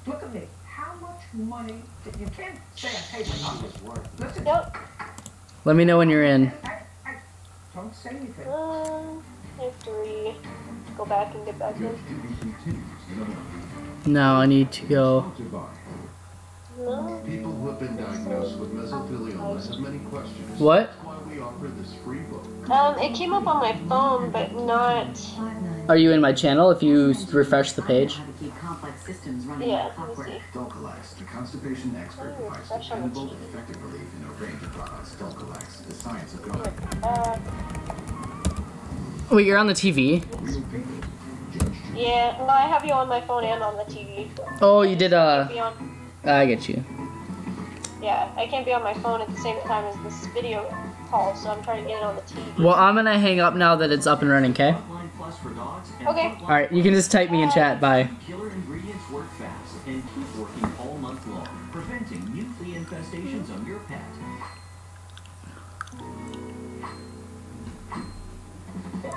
Look at me. How much money? You can't say I paid my office work. Listen. Yep. Let me know when you're in. Don't say anything. I have to go back and get back in. No, I need to go. No. People who have been diagnosed with mesothelioma have many questions. What? That's why we offer this free book. It came up on my phone, but not. Are you in my channel if you refresh the page? Yeah, let me see. Dulcolax, the constipation expert provides dependable, effective relief in a range of products. Dulcolax, the science of God. Wait, you're on the TV? Yeah, no, I have you on my phone and on the TV. Oh, you did, I I get you. Yeah, I can't be on my phone at the same time as this video call, so I'm trying to get it on the TV. Well, I'm gonna hang up now that it's up and running, okay? Okay. Alright, you can just type me in chat, bye. Killer ingredients work fast and keep working all month long, preventing new flea infestations on your pet.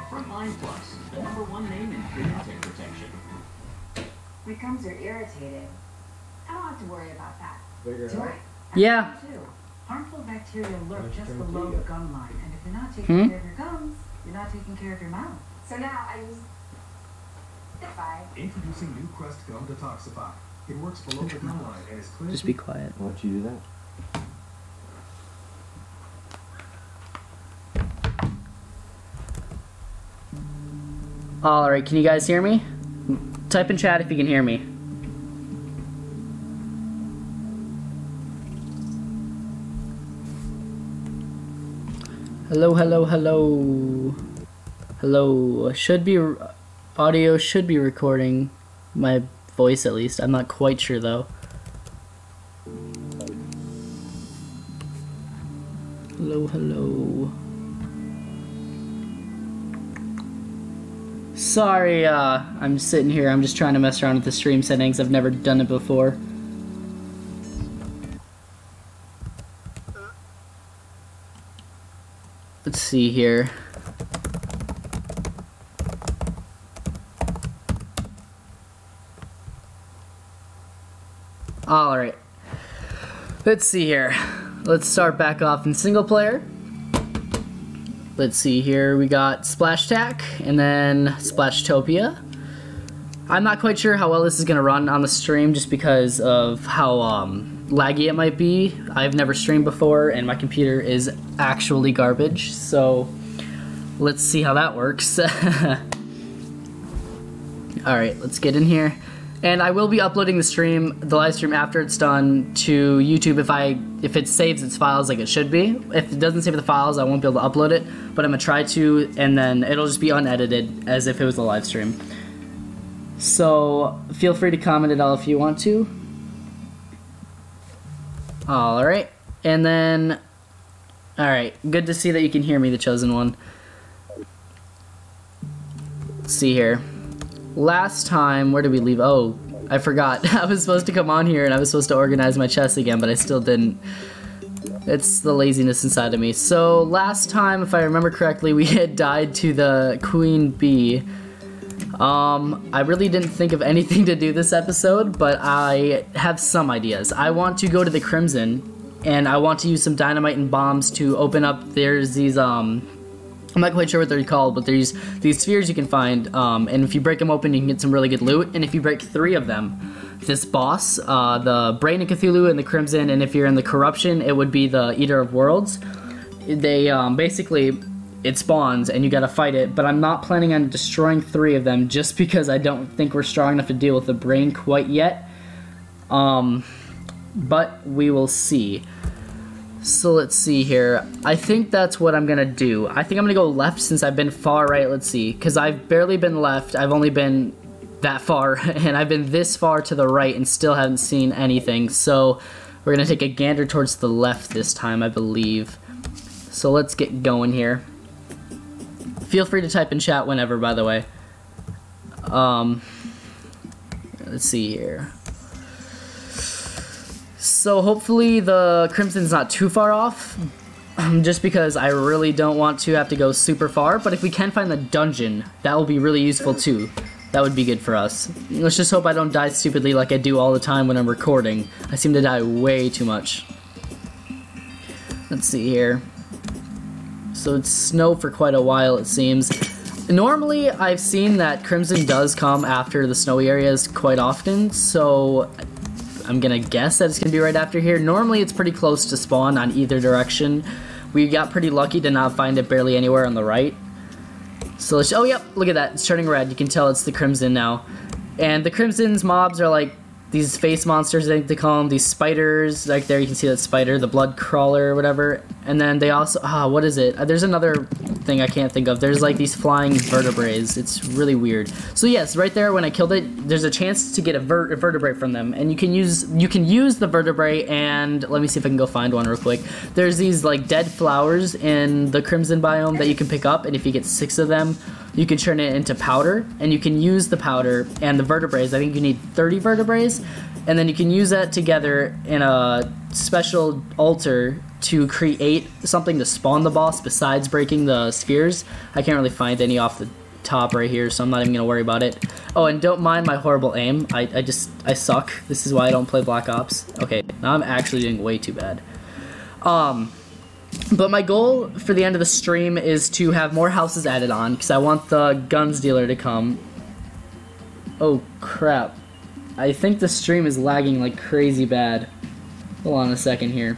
Frontline Plus, the #1 name in flea and tick protection. My gums are irritated. I don't have to worry about that. Do I? Yeah. Harmful bacteria lurk just below the gum line, and if you're not taking care of your gums, you're not taking care of your mouth. So now I use Introducing new Crest Gum Detoxify. It works below the gum line and is clear. Just be quiet. Why don't you do that? Alright, can you guys hear me? Type in chat if you can hear me. Hello, hello, hello. Hello. Audio should be recording my voice at least. I'm not quite sure though. Hello, hello. Sorry, I'm sitting here. I'm just trying to mess around with the stream settings. I've never done it before. Let's see here. Alright. Let's see here. Let's start back off in single player. Let's see here. We got Splashtac and then Splashtopia. I'm not quite sure how well this is going to run on the stream just because of how laggy it might be. I've never streamed before and my computer is actually garbage. So let's see how that works. Alright, let's get in here. And I will be uploading the live stream after it's done to YouTube if it saves its files like it should be. If it doesn't save the files, I won't be able to upload it, but I'm gonna try to, and then it'll just be unedited as if it was a live stream. So feel free to comment it all if you want to. Alright, and then, alright, good to see that you can hear me, the chosen one. Let's see here. Last time, where did we leave? Oh, I forgot. I was supposed to come on here and I was supposed to organize my chest again, but I still didn't. It's the laziness inside of me. So last time, if I remember correctly, we had died to the Queen Bee. I really didn't think of anything to do this episode, but I have some ideas. I want to go to the Crimson, and I want to use some dynamite and bombs to open up. There's these, I'm not quite sure what they're called, but there's these spheres you can find, and if you break them open, you can get some really good loot. And if you break 3 of them, this boss, the Brain of Cthulhu and the Crimson, and if you're in the Corruption, it would be the Eater of Worlds. They, basically, it spawns, and you gotta fight it, but I'm not planning on destroying 3 of them, just because I don't think we're strong enough to deal with the Brain quite yet. But we will see. So let's see here. I think that's what I'm gonna do. I think I'm gonna go left since I've been far right. Let's see, because I've barely been left. I've only been that far, and I've been this far to the right and still haven't seen anything. So we're gonna take a gander towards the left this time, I believe. So let's get going here. Feel free to type in chat whenever, by the way. Let's see here. So hopefully the Crimson's not too far off, just because I really don't want to have to go super far, but if we can find the dungeon, that will be really useful too. That would be good for us. Let's just hope I don't die stupidly like I do all the time when I'm recording. I seem to die way too much. Let's see here. So it's snow for quite a while, it seems. Normally, I've seen that Crimson does come after the snowy areas quite often, so I'm gonna guess that it's gonna be right after here. Normally, it's pretty close to spawn on either direction. We got pretty lucky to not find it barely anywhere on the right. So let's, oh yep, look at that, it's turning red. You can tell it's the Crimson now. And the Crimson's mobs are like these face monsters, I think they call them, these spiders. Like there you can see that spider, the blood crawler or whatever. And then they also, what is it? There's another thing I can't think of. There's like these flying vertebrates. It's really weird. So yes, right there when I killed it, there's a chance to get a vertebrae from them. And you can use the vertebrae, and let me see if I can go find one real quick. There's these like dead flowers in the Crimson biome that you can pick up, and if you get 6 of them, you can turn it into powder, and you can use the powder and the vertebrae. I think you need 30 vertebrae, and then you can use that together in a special altar to create something to spawn the boss besides breaking the spheres. I can't really find any off the top right here, so I'm not even gonna worry about it. Oh, and don't mind my horrible aim. I suck. This is why I don't play Black Ops. Okay, now I'm actually doing way too bad. But my goal for the end of the stream is to have more houses added on, because I want the guns dealer to come. Oh crap. I think the stream is lagging like crazy bad. Hold on a second here.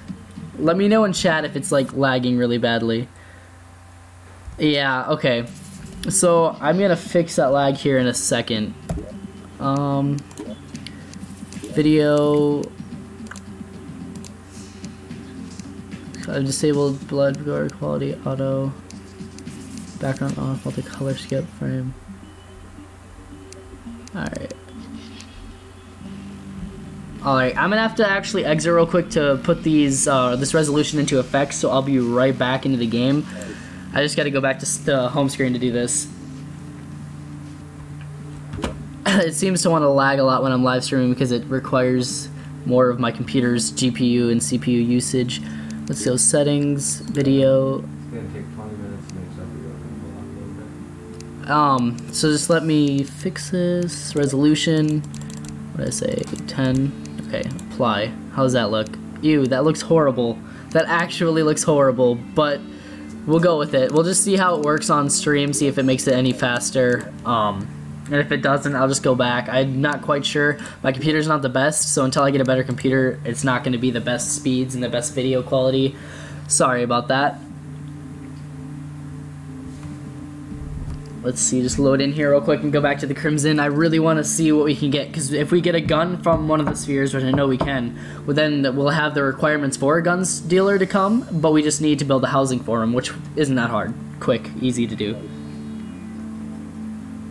Let me know in chat if it's like lagging really badly. Yeah, okay. So I'm gonna fix that lag here in a second. Video. I've disabled blood guard quality auto. Background off, multi-color skip frame. Alright. Alright, I'm gonna have to actually exit real quick to put these this resolution into effect, so I'll be right back into the game. I just gotta go back to the home screen to do this. It seems to want to lag a lot when I'm live streaming because it requires more of my computer's GPU and CPU usage. Let's go settings, video. It's gonna take 20 minutes to make sure we go a little bit. So just let me fix this. Resolution, what did I say, 10. Okay, apply. How's that look? Ew, that looks horrible. That actually looks horrible, but we'll go with it. We'll just see how it works on stream, see if it makes it any faster. And if it doesn't, I'll just go back. I'm not quite sure. My computer's not the best, so until I get a better computer, it's not going to be the best speeds and the best video quality. Sorry about that. Let's see, just load in here real quick and go back to the Crimson. I really want to see what we can get, because if we get a gun from one of the spheres, which I know we can, well, then we'll have the requirements for a guns dealer to come, but we just need to build the housing for him, which isn't that hard. Quick, easy to do.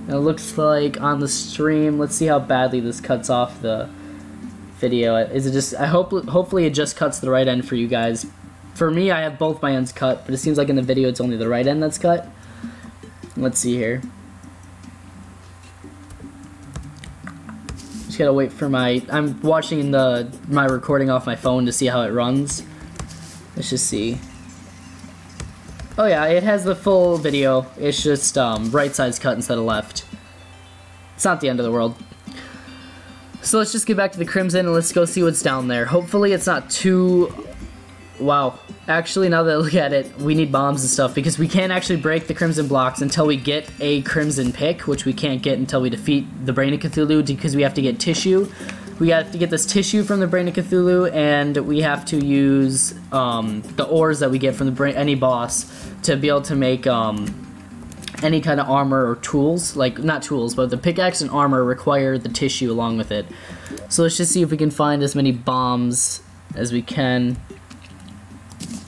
It looks like on the stream, let's see how badly this cuts off the video. Is it just, hopefully it just cuts the right end for you guys. For me, I have both my ends cut, but it seems like in the video it's only the right end that's cut. Let's see here. Just gotta wait for I'm watching my recording off my phone to see how it runs. Let's just see. Oh yeah, it has the full video. It's just right side's cut instead of left. It's not the end of the world. So let's just get back to the Crimson and let's go see what's down there. Hopefully it's not too... Wow. Actually, now that I look at it, we need bombs and stuff because we can't actually break the Crimson blocks until we get a Crimson pick, which we can't get until we defeat the Brain of Cthulhu because we have to get tissue. We have to get this tissue from the Brain of Cthulhu, and we have to use the ores that we get from any boss to be able to make any kind of armor or tools. Like, not tools, but the pickaxe and armor require the tissue along with it. So let's just see if we can find as many bombs as we can.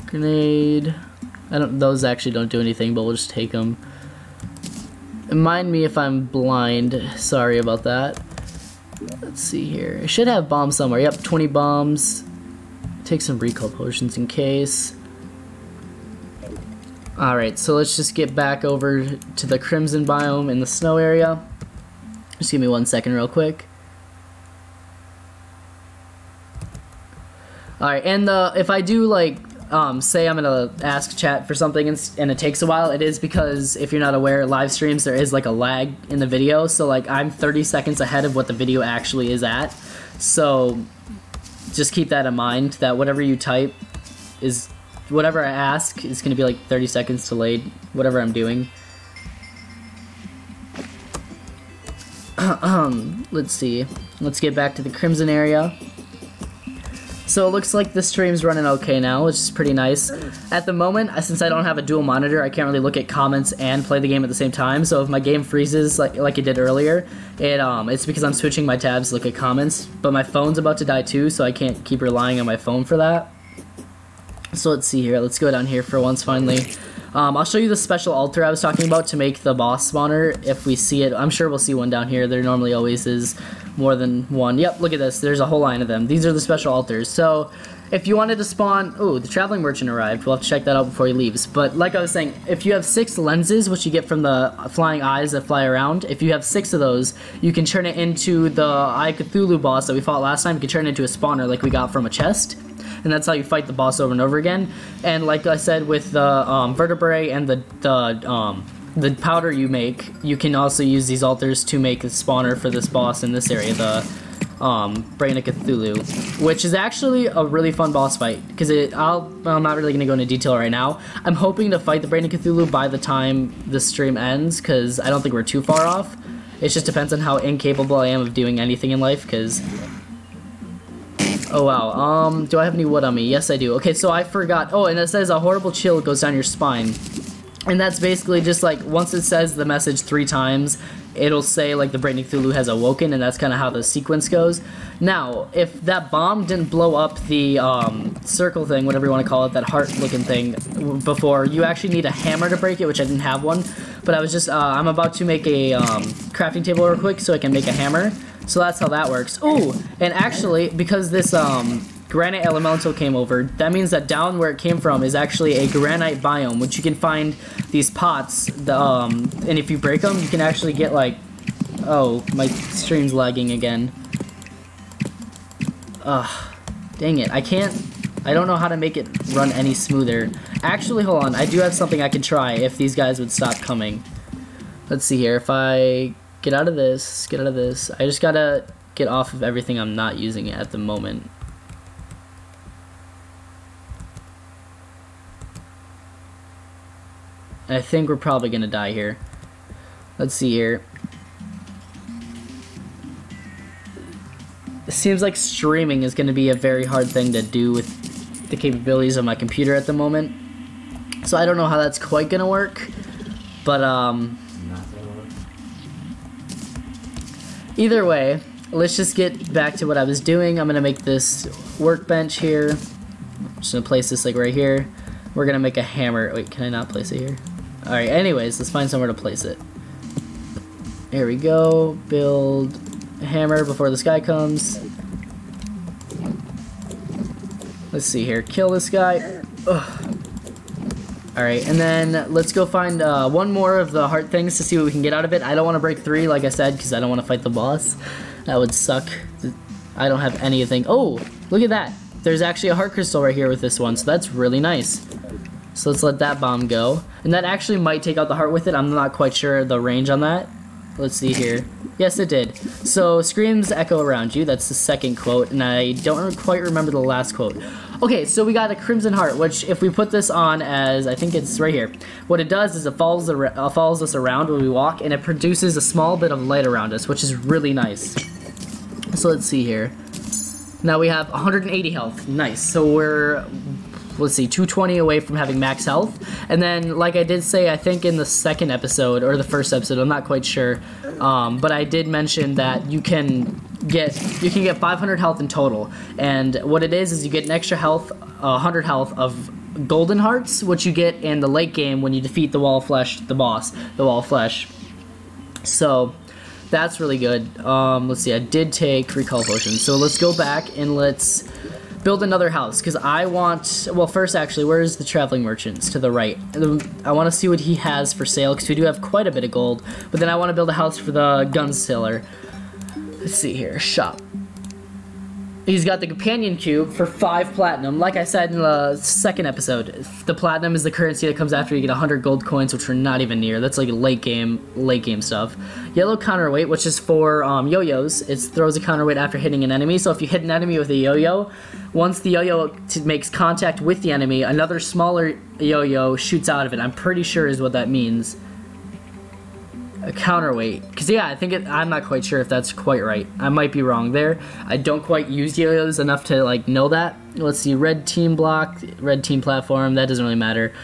Grenade. Those actually don't do anything, but we'll just take them. Mind me if I'm blind. Sorry about that. Let's see here. I should have bombs somewhere. Yep, 20 bombs. Take some recall potions in case. Alright, so let's just get back over to the Crimson biome in the snow area. Just give me 1 second real quick. Alright, and if I do like say I'm gonna ask chat for something and it takes a while, it is because, if you're not aware, live streams, there is like a lag in the video, so like I'm 30 seconds ahead of what the video actually is at. So just keep that in mind, that whatever you type is, whatever I ask is gonna be like 30 seconds delayed, whatever I'm doing. Let's see. Let's get back to the Crimson area. So it looks like the stream's running okay now, which is pretty nice. At the moment, since I don't have a dual monitor, I can't really look at comments and play the game at the same time. So if my game freezes like it did earlier, it's because I'm switching my tabs to look at comments. But my phone's about to die too, so I can't keep relying on my phone for that. So let's see here. Let's go down here for once finally. I'll show you the special altar I was talking about to make the boss spawner if we see it. I'm sure we'll see one down here. There normally always is more than one. Yep, look at this. There's a whole line of them. These are the special altars. So if you wanted to spawn... Oh, the traveling merchant arrived. We'll have to check that out before he leaves. But like I was saying, if you have 6 lenses, which you get from the flying eyes that fly around, if you have 6 of those, you can turn it into the Eye of Cthulhu boss that we fought last time. You can turn it into a spawner like we got from a chest. And that's how you fight the boss over and over again. And like I said, with the vertebrae and the powder you make, you can also use these altars to make a spawner for this boss in this area, the Brain of Cthulhu, which is actually a really fun boss fight, because I'm not really going to go into detail right now. I'm hoping to fight the Brain of Cthulhu by the time the stream ends, because I don't think we're too far off. It just depends on how incapable I am of doing anything in life, because... Oh wow, do I have any wood on me? Yes I do. Okay, so I forgot. Oh, and it says a horrible chill goes down your spine. And that's basically just like, once it says the message 3 times, it'll say like the Brain of Cthulhu has awoken, and that's kind of how the sequence goes. Now, if that bomb didn't blow up the circle thing, whatever you want to call it, that heart looking thing before, you actually need a hammer to break it, which I didn't have one. But I was just, I'm about to make a crafting table real quick so I can make a hammer. So that's how that works. Ooh, and actually, because this granite elemental came over, that means that down where it came from is actually a granite biome, which you can find these pots, and if you break them, you can actually get like... Oh, my stream's lagging again. Ugh, dang it, I don't know how to make it run any smoother. Actually, hold on, I do have something I could try if these guys would stop coming. Let's see here, if I... Get out of this, get out of this. I just gotta get off of everything I'm not using it at the moment. I think we're probably gonna die here. Let's see here. It seems like streaming is gonna be a very hard thing to do with the capabilities of my computer at the moment. So I don't know how that's quite gonna work, but either way, let's just get back to what I was doing. I'm gonna make this workbench here. I'm just gonna place this like right here. We're gonna make a hammer. Wait, can I not place it here? Alright, anyways, let's find somewhere to place it. Here we go. Build a hammer before this guy comes. Let's see here. Kill this guy. Ugh. Alright, and then let's go find one more of the heart things to see what we can get out of it. I don't want to break 3, like I said, because I don't want to fight the boss. That would suck. I don't have anything. Oh, look at that. There's actually a heart crystal right here with this one, so that's really nice. So let's let that bomb go. And that actually might take out the heart with it. I'm not quite sure the range on that. Let's see here. Yes, it did. So, screams echo around you. That's the second quote, and I don't quite remember the last quote. Okay, so we got a Crimson Heart, which if we put this on as, I think it's right here, what it does is it follows us around when we walk, and it produces a small bit of light around us, which is really nice. So let's see here. Now we have 180 health. Nice. So we're... let's see, 220 away from having max health. And then, like I did say, I think in the second episode, or the first episode, I'm not quite sure, but I did mention that you can get 500 health in total. And what it is you get an extra health, 100 health of golden hearts, which you get in the late game when you defeat the Wall of Flesh, the boss, the Wall of Flesh. So that's really good. Let's see, I did take recall potion. So let's go back and let's build another house, because I want... Well, first, actually, where's the traveling merchants? To the right. I want to see what he has for sale, because we do have quite a bit of gold. But then I want to build a house for the gun seller. Let's see here. Shop. He's got the companion cube for 5 platinum. Like I said in the second episode, the platinum is the currency that comes after you get 100 gold coins, which we're not even near. That's like late game stuff. Yellow counterweight, which is for yo-yos. It throws a counterweight after hitting an enemy. So if you hit an enemy with a yo-yo, once the yo-yo makes contact with the enemy, another smaller yo-yo shoots out of it. I'm pretty sure is what that means. A counterweight, because yeah, I think I'm not quite sure if that's quite right. I might be wrong there. I don't quite use yo-yos enough to like know that. Let's see, red team block, red team platform, that doesn't really matter.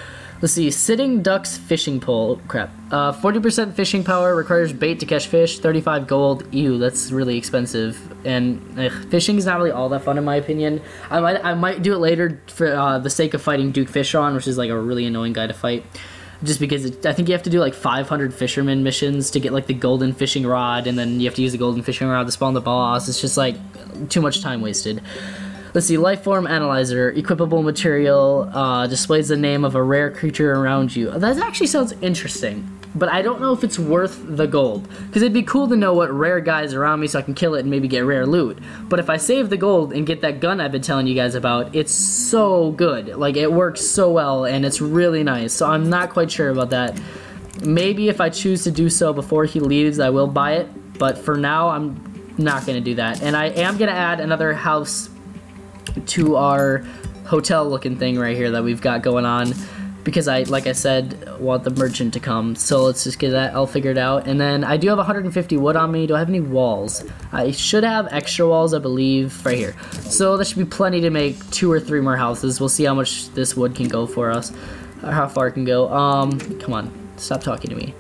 Let's see, sitting ducks fishing pole, crap. 40% fishing power, requires bait to catch fish, 35 gold, ew, that's really expensive. And fishing is not really all that fun in my opinion. I might do it later for the sake of fighting Duke Fishron, which is like a really annoying guy to fight. Just because I think you have to do like 500 fisherman missions to get like the golden fishing rod, and then you have to use the golden fishing rod to spawn the boss. It's just like too much time wasted. Let's see, Lifeform Analyzer, equipable material, displays the name of a rare creature around you. That actually sounds interesting, but I don't know if it's worth the gold. Because it'd be cool to know what rare guys are around me so I can kill it and maybe get rare loot. But if I save the gold and get that gun I've been telling you guys about, it's so good. Like, it works so well and it's really nice. So I'm not quite sure about that. Maybe if I choose to do so before he leaves, I will buy it. But for now, I'm not going to do that. And I am going to add another house to our hotel looking thing right here that we've got going on, because like I said, want the merchant to come. So let's just get that all figured out. And then I do have 150 wood on me. Do I have any walls? I should have extra walls, I believe, right here. So that should be plenty to make 2 or 3 more houses. We'll see how much this wood can go for us, or how far it can go. Come on, stop talking to me.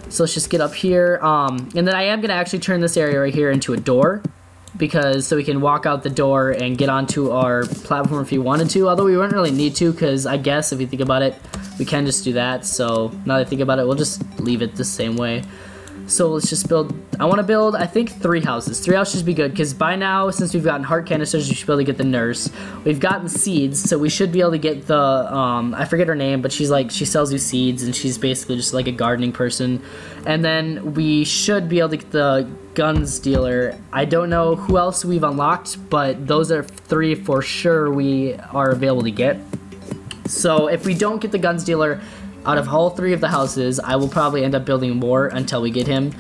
So let's just get up here. And then I am gonna actually turn this area right here into a door, because so we can walk out the door and get onto our platform if you wanted to, although we wouldn't really need to, because I guess if you think about it, we can just do that. So now that I think about it, we'll just leave it the same way. So let's just build, I want to build, I think 3 houses. 3 houses should be good, because by now, since we've gotten heart canisters, we should be able to get the nurse. We've gotten seeds, so we should be able to get the, I forget her name, but she's like, she sells you seeds, and she's basically just like a gardening person. And then we should be able to get the guns dealer. I don't know who else we've unlocked, but those are 3 for sure we are available to get. So if we don't get the guns dealer out of all 3 of the houses, I will probably end up building more until we get him.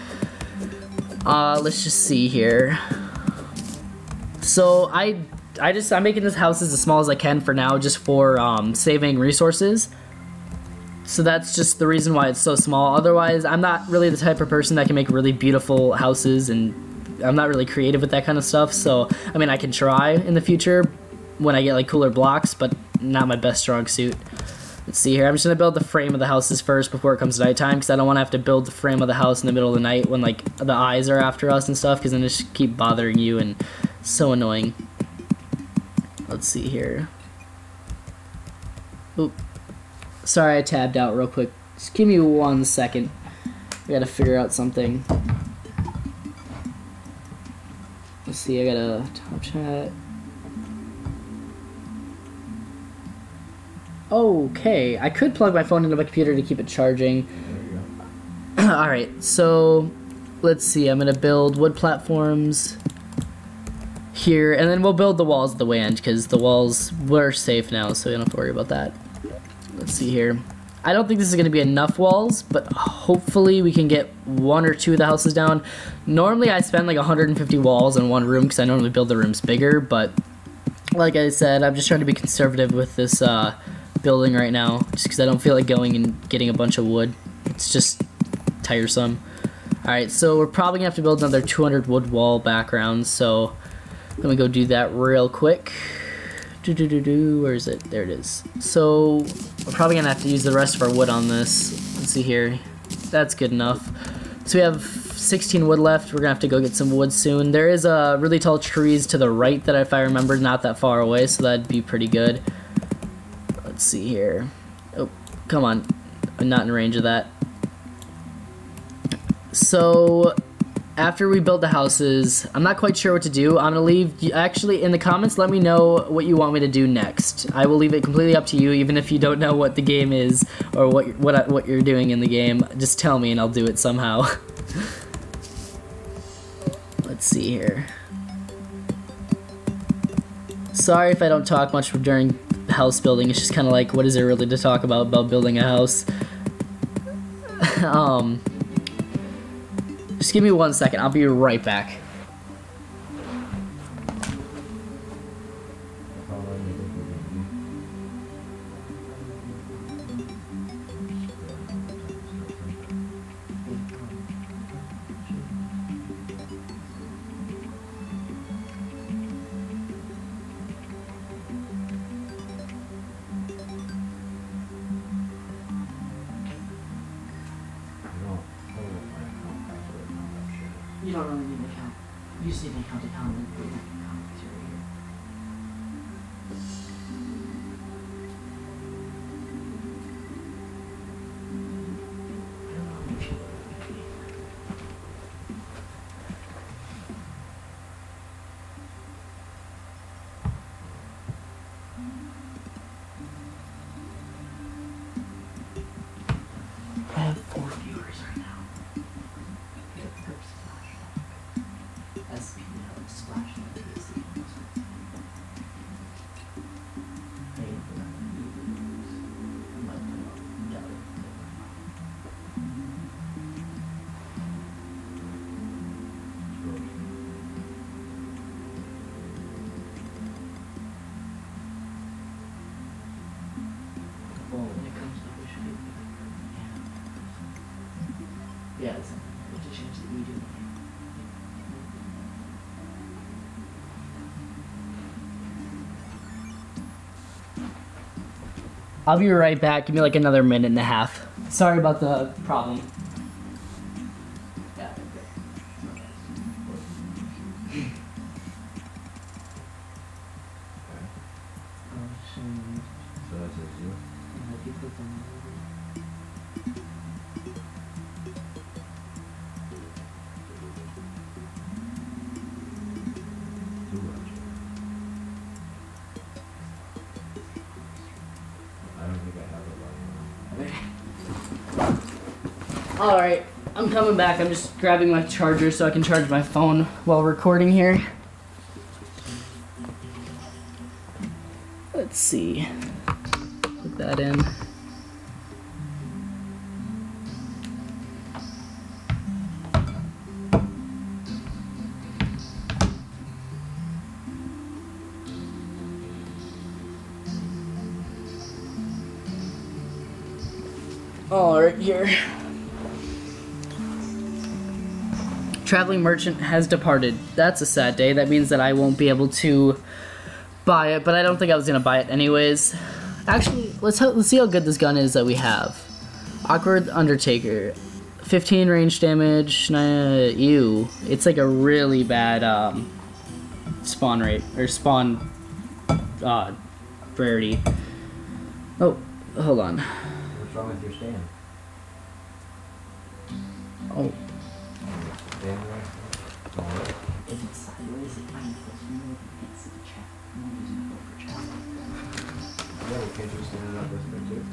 Let's just see here. So I'm making this houses as small as I can for now, just for saving resources. So that's just the reason why it's so small. Otherwise, I'm not really the type of person that can make really beautiful houses, and I'm not really creative with that kind of stuff. So, I mean, I can try in the future when I get like cooler blocks, but not my best strong suit. Let's see here. I'm just gonna build the frame of the houses first before it comes to nighttime, because I don't want to have to build the frame of the house in the middle of the night when like the eyes are after us and stuff, because then they just keep bothering you and so annoying. Let's see here. Oop. Sorry, I tabbed out real quick. Just give me 1 second. I gotta figure out something. Let's see. I got a top chat. Okay, I could plug my phone into my computer to keep it charging. Alright, so let's see, I'm gonna build wood platforms here, and then we'll build the walls at the way end, because the walls were safe now, so we don't have to worry about that. Let's see here. I don't think this is gonna be enough walls, but hopefully we can get 1 or 2 of the houses down. Normally I spend like 150 walls in 1 room, because I normally build the rooms bigger, but like I said, I'm just trying to be conservative with this building right now, just because I don't feel like going and getting a bunch of wood. It's just tiresome. Alright, so we're probably gonna have to build another 200 wood wall backgrounds, so let me go do that real quick. Where is it? There it is. So we're probably gonna have to use the rest of our wood on this. Let's see here. That's good enough. So we have 16 wood left. We're gonna have to go get some wood soon. There is a really tall trees to the right that, if I remember, not that far away, so that'd be pretty good. Let's see here. Oh, come on. I'm not in range of that. So after we build the houses, I'm not quite sure what to do. I'm gonna leave, actually in the comments, let me know what you want me to do next. I will leave it completely up to you, even if you don't know what the game is or what you're doing in the game. Just tell me and I'll do it somehow. Let's see here. Sorry if I don't talk much during house building. It's just kind of like, what is there really to talk about building a house? Just give me 1 second. I'll be right back. You don't really need an account. You just need an account to comment for your commentary here. I have 4 viewers right now. Splashtac is the when it comes to which yeah, it's to change the medium. I'll be right back. Give me like another minute and a half. Sorry about the problem. So that's you. I don't think I have it right now. Alright, I'm coming back. I'm just grabbing my charger so I can charge my phone while recording here. Let's see. Put that in. All right, here. Traveling merchant has departed. That's a sad day. That means that I won't be able to buy it, but I don't think I was gonna buy it anyways. Actually, let's see how good this gun is that we have. Awkward Undertaker, 15 range damage. Ew, it's like a really bad spawn rate or spawn rarity. Oh, hold on. What's wrong with your stand? Oh. Stand right? Alright. If it's sideways, it might force me to against the chat. I'm not using it for chat. Yeah, well, can't you stand it up this way too?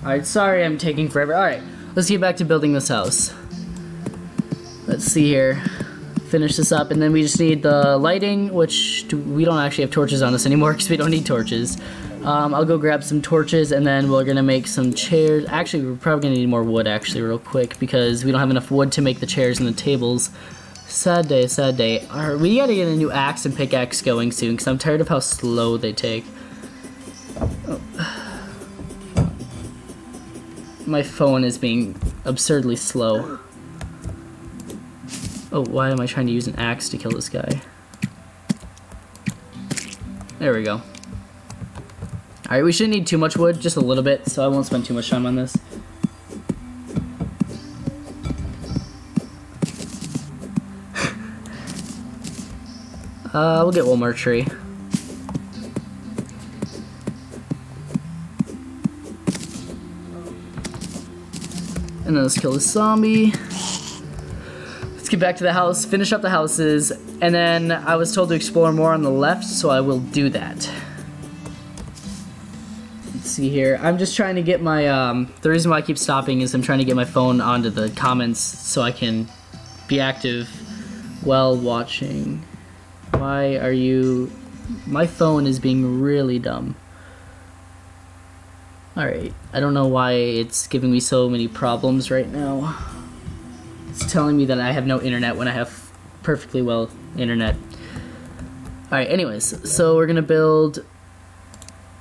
Alright, sorry I'm taking forever. Alright, let's get back to building this house. Let's see here. Finish this up, and then we just need the lighting, which we don't actually have torches on us anymore because we don't need torches. I'll go grab some torches, and then we're gonna make some chairs. Actually, we're probably gonna need more wood actually real quick because we don't have enough wood to make the chairs and the tables. Sad day, sad day. Alright, we gotta get a new axe and pickaxe going soon because I'm tired of how slow they take. Oh. My phone is being absurdly slow. Oh, why am I trying to use an axe to kill this guy? There we go. Alright, we shouldn't need too much wood, just a little bit, so I won't spend too much time on this. We'll get one more tree. And then let's kill this zombie. Let's get back to the house, finish up the houses, and then I was told to explore more on the left, so I will do that. Let's see here. I'm just trying to get my, the reason why I keep stopping is I'm trying to get my phone onto the comments so I can be active while watching. Why are you... My phone is being really dumb. Alright, I don't know why it's giving me so many problems right now. It's telling me that I have no internet when I have perfectly well internet. Alright, anyways, so we're gonna build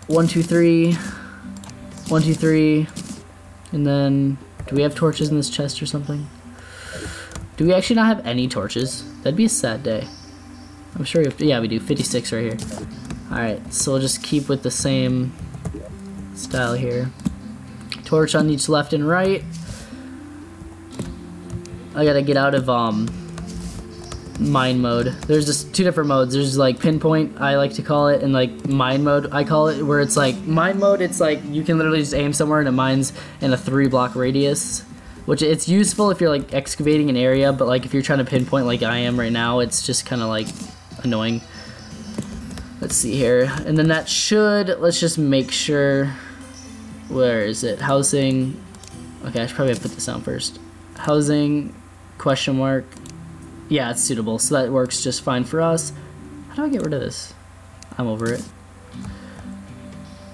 1, 2, 3, 1, 2, 3, and then do we have torches in this chest or something? Do we actually not have any torches? That'd be a sad day. I'm sure we have, yeah, we do, 56 right here. Alright, so we'll just keep with the same style here. Torch on each left and right. I gotta get out of mine mode. There's just two different modes. There's like pinpoint, I like to call it, and like mine mode, I call it, where it's like mine mode, it's like you can literally just aim somewhere and it mines in a 3-block radius, which it's useful if you're like excavating an area, but like if you're trying to pinpoint like I am right now, it's just kind of like annoying. Let's see here, and then that should, let's just make sure, where is it? Housing. Okay, I should probably put this down first. Housing, question mark. Yeah, it's suitable, so that works just fine for us. How do I get rid of this? I'm over it.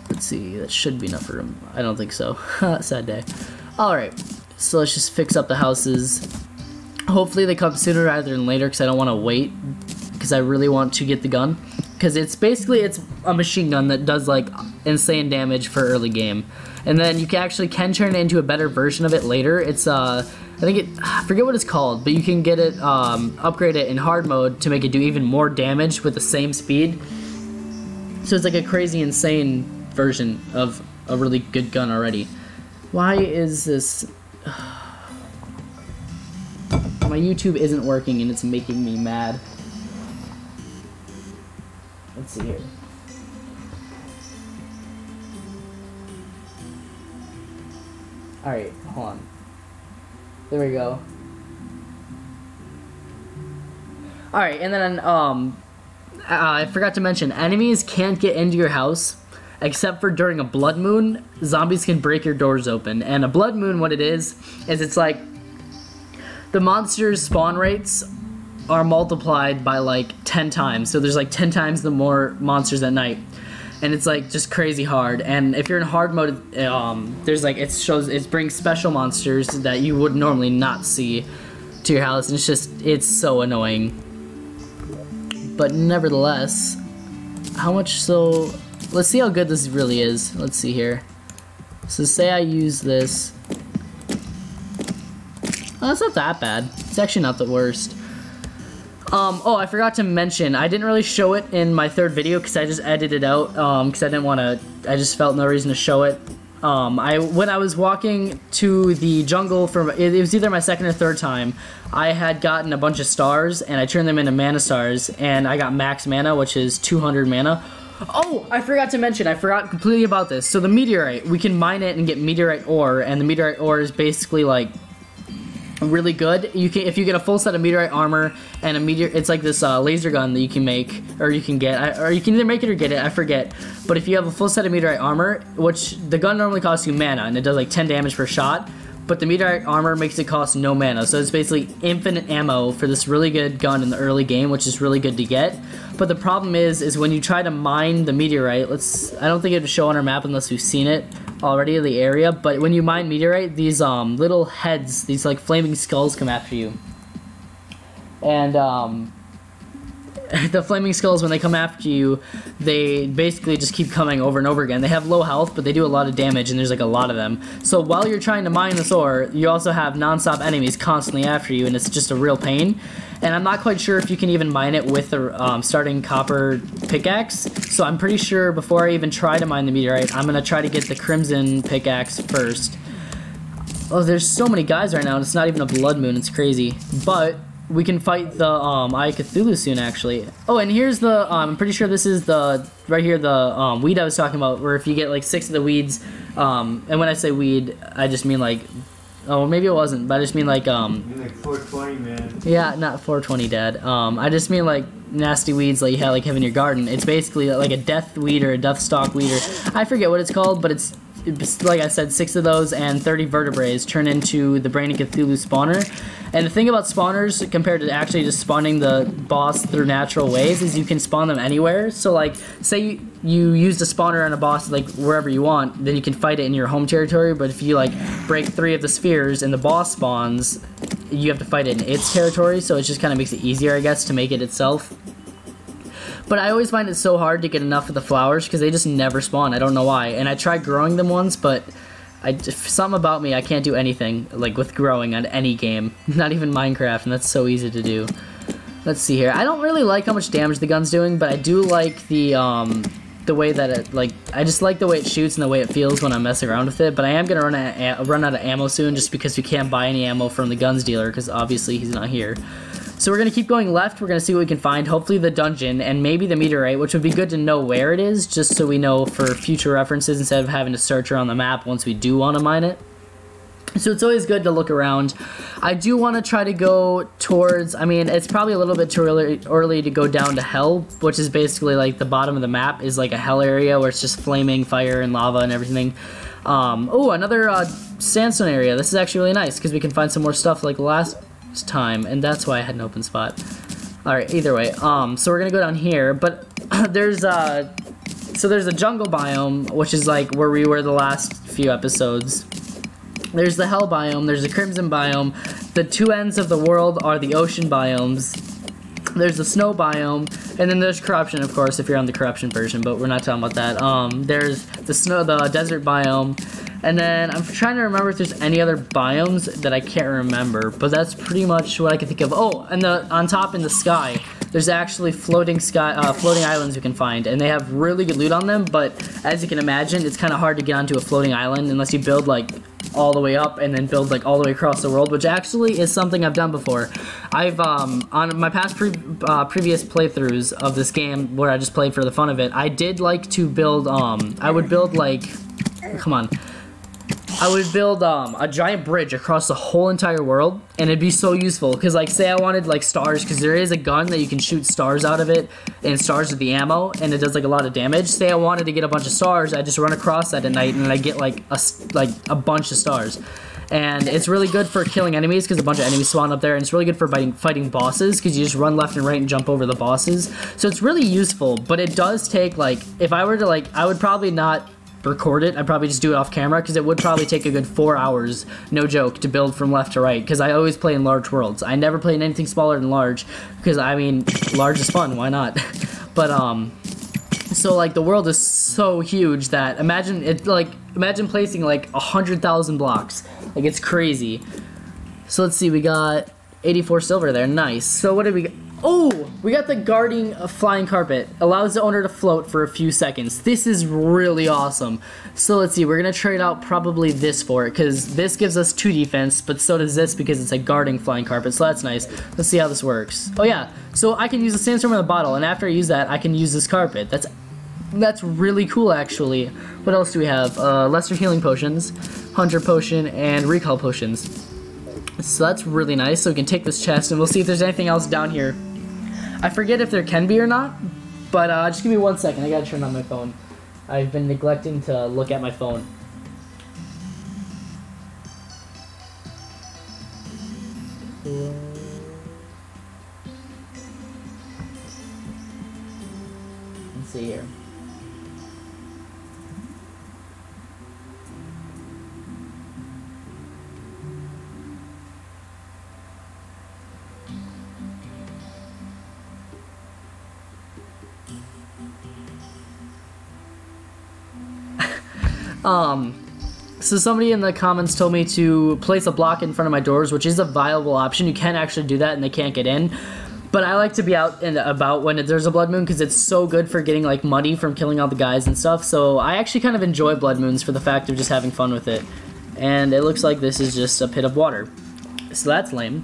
Let's see, that should be enough for him. I don't think so. Sad day. Alright, so let's just fix up the houses. Hopefully they come sooner rather than later, because I don't want to wait, because I really want to get the gun. Because it's basically, it's a machine gun that does like insane damage for early game. And then you can turn it into a better version of it later. It's I forget what it's called, but you can get it, upgrade it in hard mode to make it do even more damage with the same speed. So it's like a crazy, insane version of a really good gun already. Why is this... My YouTube isn't working and it's making me mad. Let's see here. Alright, hold on. There we go. Alright, and then, I forgot to mention, enemies can't get into your house, except for during a blood moon. Zombies can break your doors open. And a blood moon, what it is it's like, the monsters' spawn rates are multiplied by like 10 times. So there's like 10 times the more monsters at night. And it's like just crazy hard. And if you're in hard mode, there's like, it brings special monsters that you would normally not see to your house. And it's so annoying. But nevertheless, how much, so let's see how good this really is. Let's see here. So say I use this. Oh, that's not that bad. It's actually not the worst. Oh, I forgot to mention, I didn't really show it in my third video because I just edited it out, because I didn't want to, I just felt no reason to show it. When I was walking to the jungle it was either my second or third time, I had gotten a bunch of stars, and I turned them into mana stars, and I got max mana, which is 200 mana. Oh, I forgot to mention, I forgot completely about this. So the meteorite, we can mine it and get meteorite ore, and the meteorite ore is basically like, really good. You can, if you get a full set of meteorite armor and a it's like this laser gun that you can make, or you can get, or you can either make it or get it, I forget. But if you have a full set of meteorite armor, which the gun normally costs you mana, and it does like 10 damage per shot, but the meteorite armor makes it cost no mana, so it's basically infinite ammo for this really good gun in the early game, which is really good to get. But the problem is when you try to mine the meteorite, I don't think it would show on our map unless we've seen it already in the area, but when you mine meteorite, these little heads, these like flaming skulls come after you. And the flaming skulls, when they come after you, they basically just keep coming over and over again. They have low health, but they do a lot of damage, and there's like a lot of them. So while you're trying to mine this ore, you also have non-stop enemies constantly after you, and it's just a real pain. And I'm not quite sure if you can even mine it with the starting copper pickaxe. So I'm pretty sure before I even try to mine the meteorite, I'm gonna try to get the crimson pickaxe first. Oh, there's so many guys right now, and it's not even a blood moon. It's crazy. But we can fight the Eye of Cthulhu soon, actually. Oh, and here's the I'm pretty sure this is the right here the weed I was talking about, where if you get like 6 of the weeds, and when I say weed, I just mean like, oh, maybe it wasn't, but I just mean like You're like 420, man. Yeah, not 420, Dad. I just mean like nasty weeds like you have in your garden. It's basically like a death weed or a death stalk weed, or I forget what it's called, but it's like I said, 6 of those and 30 vertebrae turn into the Brain of Cthulhu spawner. And the thing about spawners compared to actually just spawning the boss through natural ways is you can spawn them anywhere. So like, say you used a spawner on a boss like wherever you want, then you can fight it in your home territory. But if you like break 3 of the spheres and the boss spawns, you have to fight it in its territory. So it just kind of makes it easier, I guess, to make it itself. But I always find it so hard to get enough of the flowers because they just never spawn. I don't know why. And I tried growing them once, but something about me, I can't do anything like with growing on any game. Not even Minecraft, and that's so easy to do. Let's see here. I don't really like how much damage the gun's doing, but I do like the way that it, like, I just like the way it shoots and the way it feels when I'm messing around with it. But I am gonna run out of ammo soon, just because we can't buy any ammo from the guns dealer because obviously he's not here. So we're going to keep going left, we're going to see what we can find, hopefully the dungeon, and maybe the meteorite, which would be good to know where it is, just so we know for future references instead of having to search around the map once we do want to mine it. So it's always good to look around. I do want to try to go towards, I mean, it's probably a little bit too early to go down to hell, which is basically like the bottom of the map is like a hell area where it's just flaming fire and lava and everything. Oh, another sandstone area. This is actually really nice because we can find some more stuff like last time, and that's why I had an open spot. Alright, either way, so we're gonna go down here, but there's a jungle biome, which is like where we were the last few episodes. There's the hell biome, there's the crimson biome, the 2 ends of the world are the ocean biomes, there's the snow biome, and then there's corruption, of course, if you're on the corruption version, but we're not talking about that. There's the desert biome, and then I'm trying to remember if there's any other biomes that I can't remember, but that's pretty much what I can think of. Oh, and on top in the sky, there's actually floating islands you can find, and they have really good loot on them, but as you can imagine, it's kind of hard to get onto a floating island unless you build like all the way up and then build like all the way across the world, which actually is something I've done before. I've on my past previous playthroughs of this game where I just played for the fun of it, I did like to build I would build like, come on, I would build a giant bridge across the whole entire world, and it'd be so useful because, like, say I wanted like stars, because there is a gun that you can shoot stars out of it, and stars with the ammo, and it does like a lot of damage. Say I wanted to get a bunch of stars, I just run across that at night, and I get like a bunch of stars. And it's really good for killing enemies because a bunch of enemies spawn up there, and it's really good for fighting bosses because you just run left and right and jump over the bosses. So it's really useful, but it does take, like, if I were to, like, I would probably not record it, I'd probably just do it off camera because it would probably take a good 4 hours, no joke, to build from left to right because I always play in large worlds. I never play in anything smaller than large because, I mean, large is fun, why not? But, so, like, the world is so huge that imagine placing like 100,000 blocks. Like, it's crazy. So let's see, we got 84 silver there, nice. So what did we get? Oh, we got the guarding flying carpet. Allows the owner to float for a few seconds. This is really awesome. So let's see, we're gonna trade out probably this for it because this gives us 2 defense, but so does this because it's a guarding flying carpet, so that's nice. Let's see how this works. Oh yeah, so I can use the sandstorm in the bottle, and after I use that, I can use this carpet. That's really cool, actually. What else do we have? Lesser healing potions, hunter potion, and recall potions. So that's really nice. So we can take this chest, and we'll see if there's anything else down here. I forget if there can be or not, but just give me 1 second. I gotta turn on my phone. I've been neglecting to look at my phone. Let's see here. So somebody in the comments told me to place a block in front of my doors, which is a viable option. You can actually do that and they can't get in. But I like to be out and about when there's a blood moon because it's so good for getting like money from killing all the guys and stuff. So I actually kind of enjoy blood moons for the fact of just having fun with it. And it looks like this is just a pit of water. So that's lame.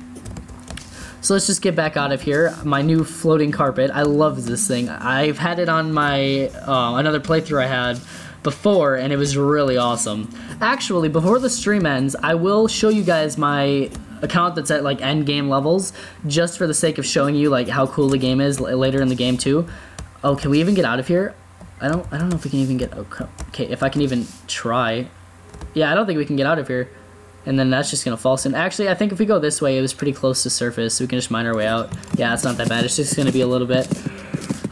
So let's just get back out of here. My new floating carpet. I love this thing. I've had it on my another playthrough I had before, and it was really awesome. Actually, before the stream ends, I will show you guys my account that's at like end game levels, just for the sake of showing you like how cool the game is later in the game too. Oh, can we even get out of here? I don't know if we can even get. Okay, if I can even try. Yeah, I don't think we can get out of here. And then that's just gonna fall soon. Actually, I think if we go this way, it was pretty close to surface, so we can just mine our way out. Yeah, it's not that bad. It's just gonna be a little bit.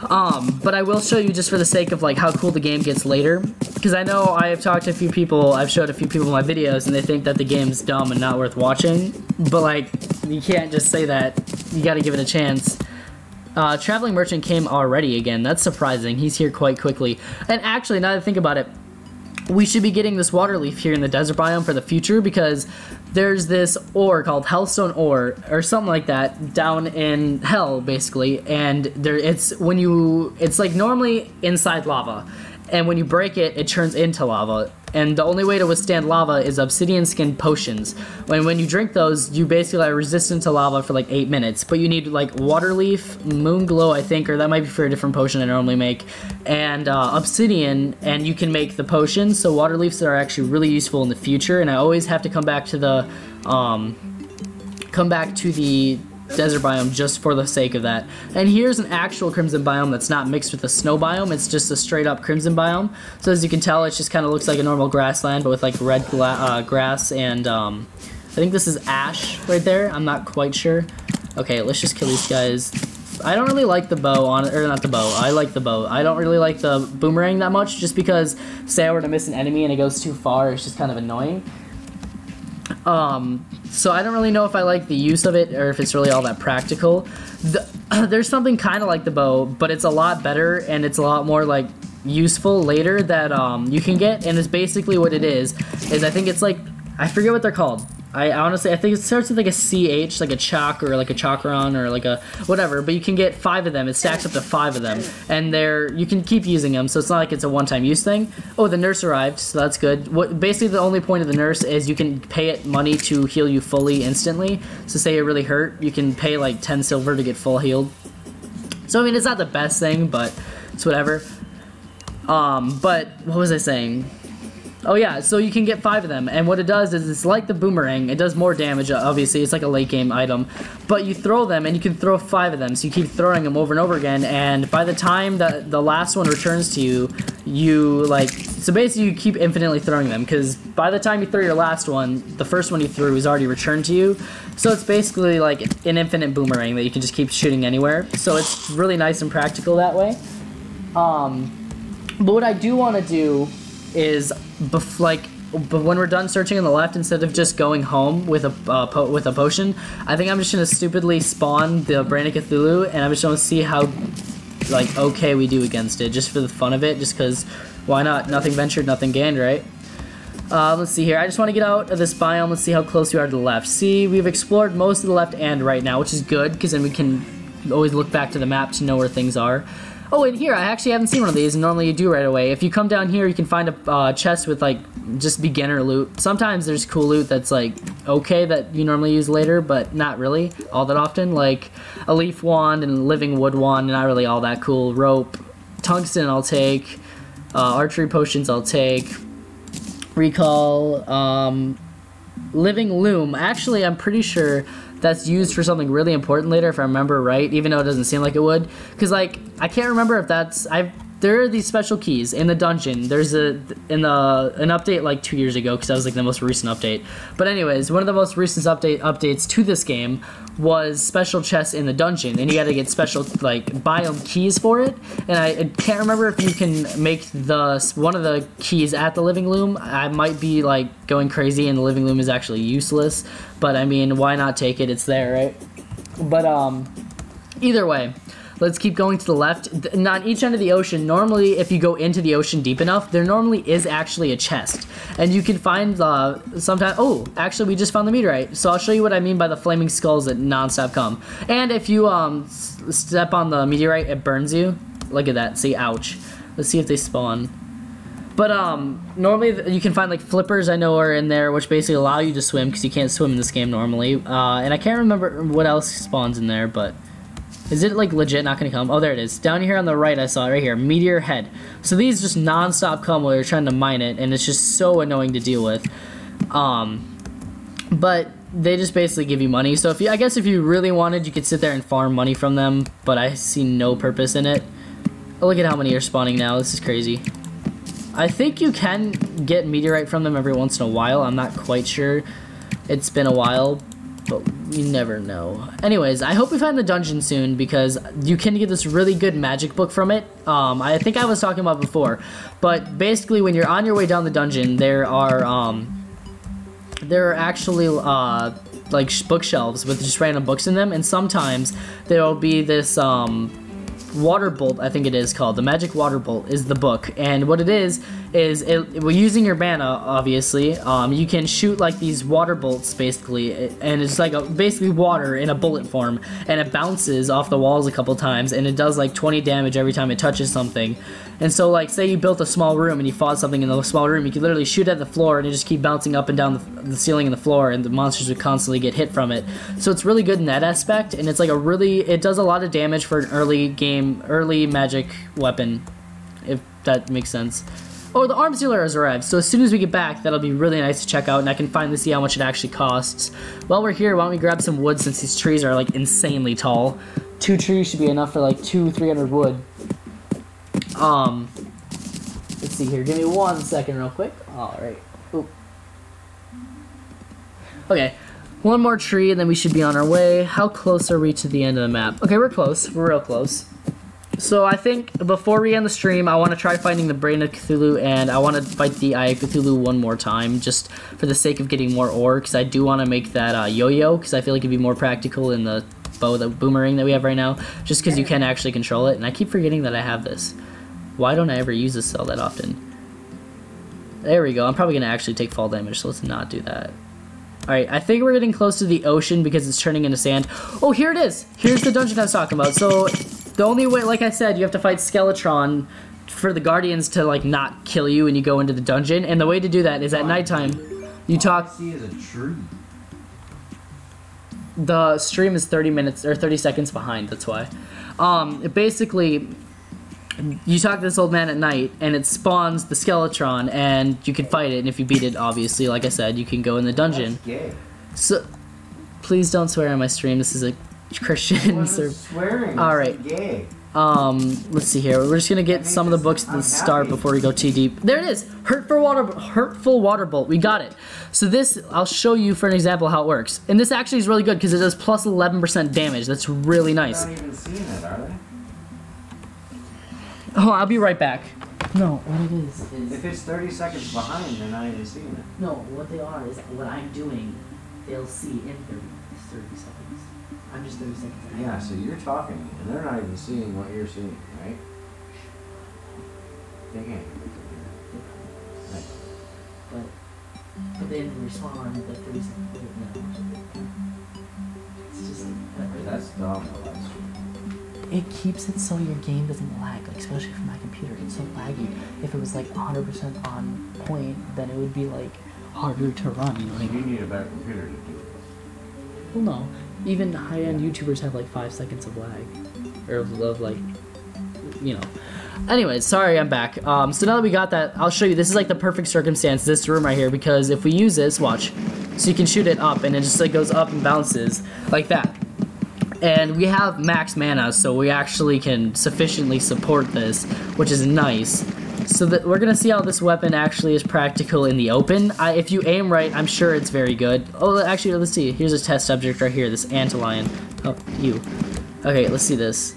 But I will show you just for the sake of like how cool the game gets later, because I know I've talked to a few people, I've showed a few people my videos, and they think that the game's dumb and not worth watching. But like, you can't just say that. You got to give it a chance. Traveling Merchant came already again. That's surprising. He's here quite quickly. And actually, now that I think about it, we should be getting this water leaf here in the desert biome for the future, because there's this ore called Hellstone ore or something like that down in hell basically, and it's like normally inside lava, and when you break it, it turns into lava. And the only way to withstand lava is obsidian skin potions. When you drink those, you basically are resistant to lava for like 8 minutes. But you need like water leaf, moon glow, I think, or that might be for a different potion I normally make, and obsidian, and you can make the potions. So water leaves are actually really useful in the future. And I always have to come back to the desert biome just for the sake of that. And here's an actual crimson biome that's not mixed with a snow biome. It's just a straight up crimson biome. So as you can tell, it just kind of looks like a normal grassland, but with like red grass and I think this is ash right there. I'm not quite sure. Okay, let's just kill these guys. I don't really like the bow or not the bow. I like the bow. I don't really like the boomerang that much, just because say I were to miss an enemy and it goes too far, it's just kind of annoying. So I don't really know if I like the use of it or if it's really all that practical. There's something kind of like the bow, but it's a lot better and it's a lot more like useful later that you can get, and it's basically what it is I think it's like, I forget what they're called. I honestly, I think it starts with like a CH, like a chalk or like a chakron or like a whatever, but you can get 5 of them. It stacks up to 5 of them, and you can keep using them, so it's not like it's a one-time use thing. Oh, the nurse arrived, so that's good. Basically the only point of the nurse is you can pay it money to heal you fully instantly. So say you're really hurt, you can pay like 10 silver to get full healed. So I mean, it's not the best thing, but it's whatever. But what was I saying? Oh yeah, so you can get 5 of them, and what it does is it's like the boomerang. It does more damage, obviously. It's like a late game item, but you throw them, and you can throw 5 of them, so you keep throwing them over and over again, and by the time that the last one returns to you, so basically you keep infinitely throwing them, because by the time you throw your last one, the first one you threw is already returned to you, so it's basically like an infinite boomerang that you can just keep shooting anywhere, so it's really nice and practical that way. But what I do want to do is, but when we're done searching on the left, instead of just going home with a potion, I think I'm just gonna stupidly spawn the Brain of Cthulhu, and I'm just gonna see how like okay we do against it, just for the fun of it, just because why not? Nothing ventured, nothing gained, right? Let's see here. I just want to get out of this biome. Let's see how close we are to the left. See, we've explored most of the left and right now, which is good, because then we can always look back to the map to know where things are. Oh, and here, I actually haven't seen one of these, and normally you do right away. If you come down here, you can find a chest with, like, just beginner loot. Sometimes there's cool loot that's, like, okay that you normally use later, but not really all that often. Like, a leaf wand and living wood wand, not really all that cool. Rope, tungsten I'll take, archery potions I'll take, recall, living loom. Actually, I'm pretty sure that's used for something really important later, if I remember right, even though it doesn't seem like it would. Because, like, I can't remember if that's... There are these special keys in the dungeon. There's an update like 2 years ago, because that was like the most recent update. But anyways, one of the most recent updates to this game was special chests in the dungeon, and you got to get special like biome keys for it. And I can't remember if you can make one of the keys at the living loom. I might be like going crazy, and the living loom is actually useless. But I mean, why not take it? It's there, right? But either way. Let's keep going to the left. And on each end of the ocean, normally if you go into the ocean deep enough, there normally is actually a chest. And you can find sometimes... Oh, actually we just found the meteorite. So I'll show you what I mean by the flaming skulls that non-stop come. And if you step on the meteorite, it burns you. Look at that. See, ouch. Let's see if they spawn. But normally you can find like flippers I know are in there, which basically allow you to swim, because you can't swim in this game normally. And I can't remember what else spawns in there, but... Is it like legit not gonna come? Oh, there it is. Down here on the right, I saw it right here. Meteor head. So these just non-stop come while you're trying to mine it, and it's just so annoying to deal with. But they just basically give you money. So I guess if you really wanted, you could sit there and farm money from them, but I see no purpose in it. Oh, look at how many are spawning now. This is crazy. I think you can get meteorite from them every once in a while. I'm not quite sure. It's been a while, but you never know. Anyways, I hope we find the dungeon soon because you can get this really good magic book from it. I think I was talking about before, but basically when you're on your way down the dungeon, there are actually like bookshelves with just random books in them, and sometimes there will be this water bolt, I think it is called. The magic water bolt is the book, and what it is well, using your mana, obviously, you can shoot like these water bolts basically, and it's like basically water in a bullet form, and it bounces off the walls a couple times, and it does like 20 damage every time it touches something. And so like say you built a small room and you fought something in the small room, you could literally shoot at the floor and it just keep bouncing up and down the ceiling and the floor, and the monsters would constantly get hit from it. So it's really good in that aspect, and it's like it does a lot of damage for an early magic weapon, if that makes sense. Oh, the arms dealer has arrived, so as soon as we get back, that'll be really nice to check out, and I can finally see how much it actually costs. While we're here, why don't we grab some wood, since these trees are like insanely tall. 2 trees should be enough for like 200-300 wood. Let's see here, give me 1 second real quick. Alright. Okay, 1 more tree and then we should be on our way. How close are we to the end of the map? Okay, we're close, we're real close. So I think before we end the stream, I want to try finding the Brain of Cthulhu, and I want to fight the Eye of Cthulhu 1 more time, just for the sake of getting more ore, because I do want to make that yo-yo, because I feel like it'd be more practical in the boomerang that we have right now, just because you can actually control it, and I keep forgetting that I have this. Why don't I ever use this cell that often? There we go. I'm probably going to actually take fall damage, so let's not do that. Alright, I think we're getting close to the ocean because it's turning into sand. Oh, here it is! Here's the dungeon I was talking about. So, the only way, like I said, you have to fight Skeletron for the Guardians to, like, not kill you when you go into the dungeon. And the way to do that is at nighttime, you talk... All I see is a tree. The stream is 30 minutes, or 30 seconds behind, that's why. Basically... You talk to this old man at night, and it spawns the Skeletron, and you can fight it, and if you beat it, obviously, like I said, you can go in the dungeon. That's gay. So, please don't swear on my stream, this is a Christian server. Swearing. Alright. Gay. Let's see here, we're just gonna get some of the books at the start before we go too deep. There it is! Hurtful Water Bolt, we got it. So this, I'll show you for an example how it works. And this actually is really good, because it does plus 11% damage, that's really nice. They're not even seeing it, are they? Oh, I'll be right back. No, what it is If it's 30 seconds behind, they're not even seeing it. no, what they are is what I'm doing, they'll see in 30 seconds. I'm just 30 seconds ahead. Yeah, so you're talking, and they're not even seeing what you're seeing, right? They can't. Right. But they didn't respond like 30 seconds later. It's just That's dumb. it keeps it so your game doesn't lag, like especially for my computer. It's so laggy. If it was like 100% on point, then it would be like harder to run. You know what I You mean? need a better computer to do it. Well, no. Even high-end YouTubers have like 5 seconds of lag, or of like, you know. Anyways, sorry, I'm back. So now that we got that, I'll show you. This is like the perfect circumstance, this room right here, because if we use this, watch. So you can shoot it up, and it just like goes up and bounces like that. And we have max mana, so we actually can sufficiently support this, which is nice. So that we're gonna see how this weapon actually is practical in the open. If you aim right, I'm sure it's very good. Oh, actually, let's see. Here's a test subject right here, this antlion. Oh, you. Okay, let's see this.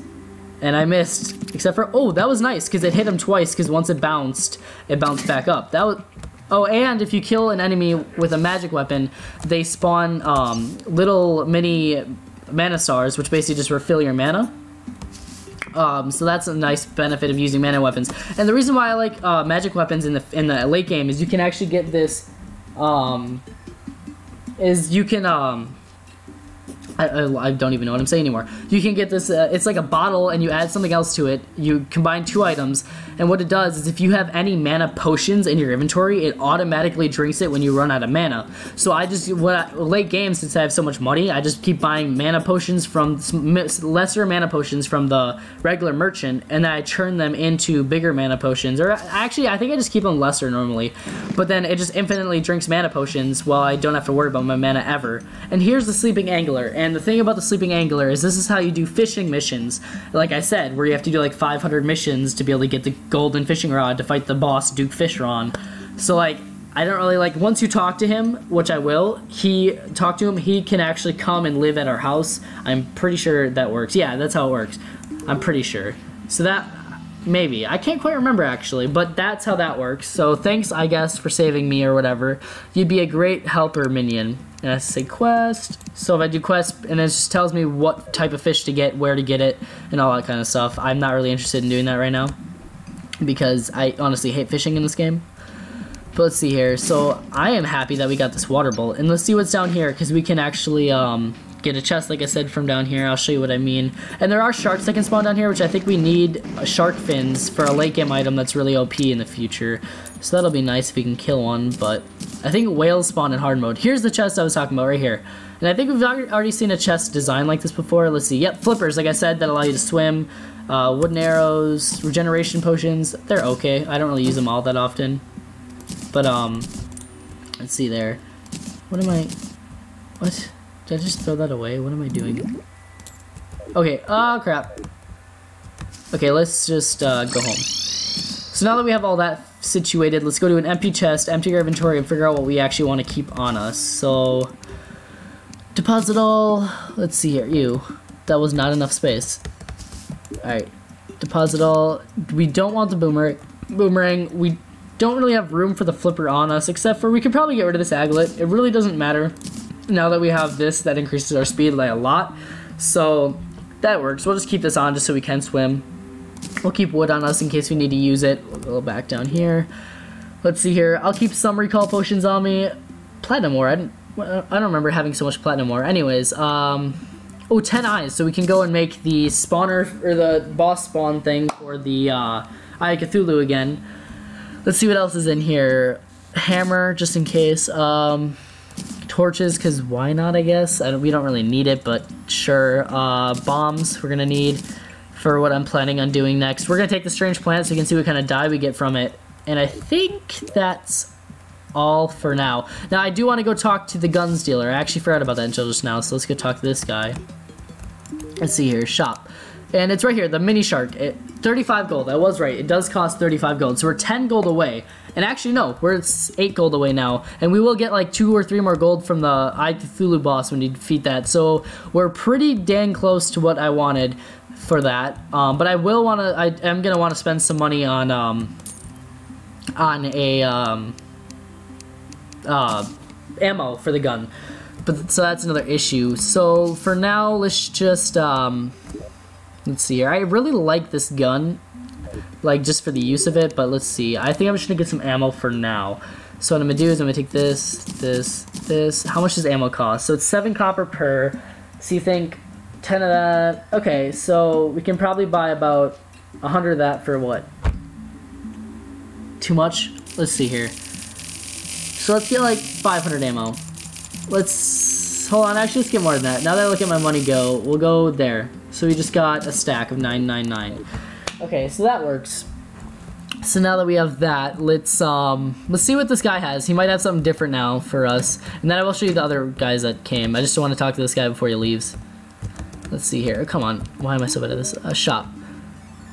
And I missed, except for, oh, that was nice, because it hit him twice, because once it bounced back up. That was, oh, and if you kill an enemy with a magic weapon, they spawn little mini mana stars, which basically just refill your mana. So that's a nice benefit of using mana weapons. And the reason why I like magic weapons in the late game is you can actually get this. I don't even know what I'm saying anymore. You can get this, it's like a bottle and you add something else to it. You combine 2 items, and what it does is if you have any mana potions in your inventory, it automatically drinks it when you run out of mana. So I just, late game, since I have so much money, I just keep buying mana potions from, lesser mana potions from the regular merchant, and then I turn them into bigger mana potions. Or actually, I think I just keep them lesser normally. But then it just infinitely drinks mana potions while I don't have to worry about my mana ever. And here's the Sleeping Angler. And the thing about the Sleeping Angler is this is how you do fishing missions, like I said, where you have to do like 500 missions to be able to get the golden fishing rod to fight the boss Duke Fishron. So like, I don't really like, once you talk to him, which I will, he can actually come and live at our house. I'm pretty sure that works. Yeah, that's how it works. I'm pretty sure. So that, maybe. I can't quite remember actually, but that's how that works. So thanks, I guess, for saving me or whatever. You'd be a great helper, minion. And I say quest. So if I do quest, and it just tells me what type of fish to get, where to get it, and all that kind of stuff. I'm not really interested in doing that right now, because I honestly hate fishing in this game. But let's see here. So I am happy that we got this water bolt. And let's see what's down here, because we can actually get a chest, like I said, from down here. I'll show you what I mean. And there are sharks that can spawn down here, which I think we need shark fins for a late game item that's really OP in the future. So that'll be nice if we can kill one, but I think whales spawn in hard mode. Here's the chest I was talking about right here. And I think we've already seen a chest design like this before. Let's see. Yep, flippers, like I said, that allow you to swim. Wooden arrows, regeneration potions. They're okay. I don't really use them all that often. But, let's see there. What? Did I just throw that away? What am I doing? Okay, oh crap. Okay, let's just go home. So now that we have all that situated, let's go to an empty chest, empty our inventory, and figure out what we actually want to keep on us. So, deposit all. Let's see here. That was not enough space. Alright, deposit all. We don't want the boomerang. We don't really have room for the flipper on us, except for we could probably get rid of this aglet. It really doesn't matter. Now that we have this, that increases our speed by a lot. So, that works. We'll just keep this on just so we can swim. We'll keep wood on us in case we need to use it. We'll go back down here. Let's see here. I'll keep some recall potions on me. Platinum ore. I don't remember having so much platinum ore. Anyways, oh, 10 eyes. So we can go and make the spawner, or the boss spawn thing for the Eye of Cthulhu again. Let's see what else is in here. Hammer, just in case. Torches, because why not, I guess? We don't really need it, but sure. Bombs we're going to need for what I'm planning on doing next. We're going to take the strange plant so you can see what kind of dye we get from it. And I think that's all for now. Now, I do want to go talk to the guns dealer. I actually forgot about that until just now, so let's go talk to this guy. Let's see here. Shop. And it's right here, the mini shark. 35 gold. I was right. It does cost 35 gold. So we're 10 gold away. And actually, no. We're 8 gold away now. And we will get like 2 or 3 more gold from the Eye of Cthulhu boss when you defeat that. So we're pretty dang close to what I wanted for that. But I will want to... I am going to want to spend some money on ammo for the gun. But so that's another issue. So for now, let's just... let's see here. I really like this gun, like just for the use of it, but let's see. I think I'm just gonna get some ammo for now. So what I'm gonna do is I'm gonna take this. How much does ammo cost? So it's 7 copper per. So you think 10 of that. Okay, so we can probably buy about 100 of that for what? Too much? Let's see here. So let's get like 500 ammo. Let's, hold on, actually let's get more than that. Now that I look at my money go, we'll go there. So we just got a stack of 999. Okay, so that works. So now that we have that, let's see what this guy has. He might have something different now for us. And then I will show you the other guys that came. I just want to talk to this guy before he leaves. Let's see here. Come on. Why am I so bad at this? Shop.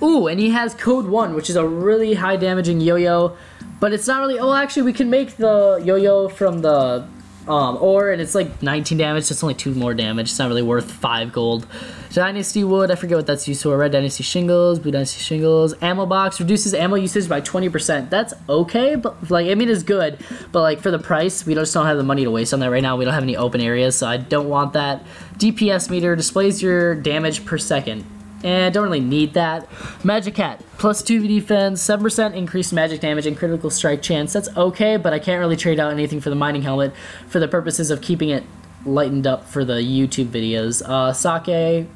Ooh, and he has code 1, which is a really high damaging yo-yo. But it's not really... Oh, actually, we can make the yo-yo from the ore, and it's like 19 damage. So it's only 2 more damage. It's not really worth 5 gold. Dynasty wood, I forget what that's used for. Red Dynasty shingles, blue Dynasty shingles. Ammo box reduces ammo usage by 20%. That's okay, but like, I mean, it's good, but like for the price, we just don't have the money to waste on that right now. We don't have any open areas, so I don't want that. DPS meter displays your damage per second. And don't really need that. Magic Hat, plus 2 defense, 7% increased magic damage and critical strike chance. That's okay, but I can't really trade out anything for the mining helmet for the purposes of keeping it lightened up for the YouTube videos. Sake,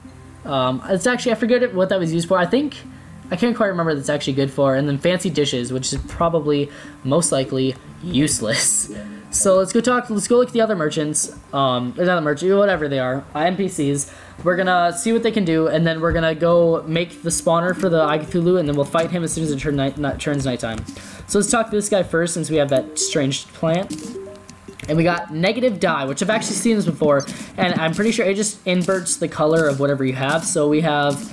it's actually, I forget what that was used for. I can't quite remember what it's actually good for. And then fancy dishes, which is probably most likely useless. So let's go look at the other merchants, not the merchant, whatever they are, NPCs. We're gonna see what they can do, and then we're gonna go make the spawner for the Eye Cthulhu, and then we'll fight him as soon as it turns nighttime. So let's talk to this guy first, since we have that strange plant. And we got negative dye, which I've actually seen this before, and I'm pretty sure it just inverts the color of whatever you have. So we have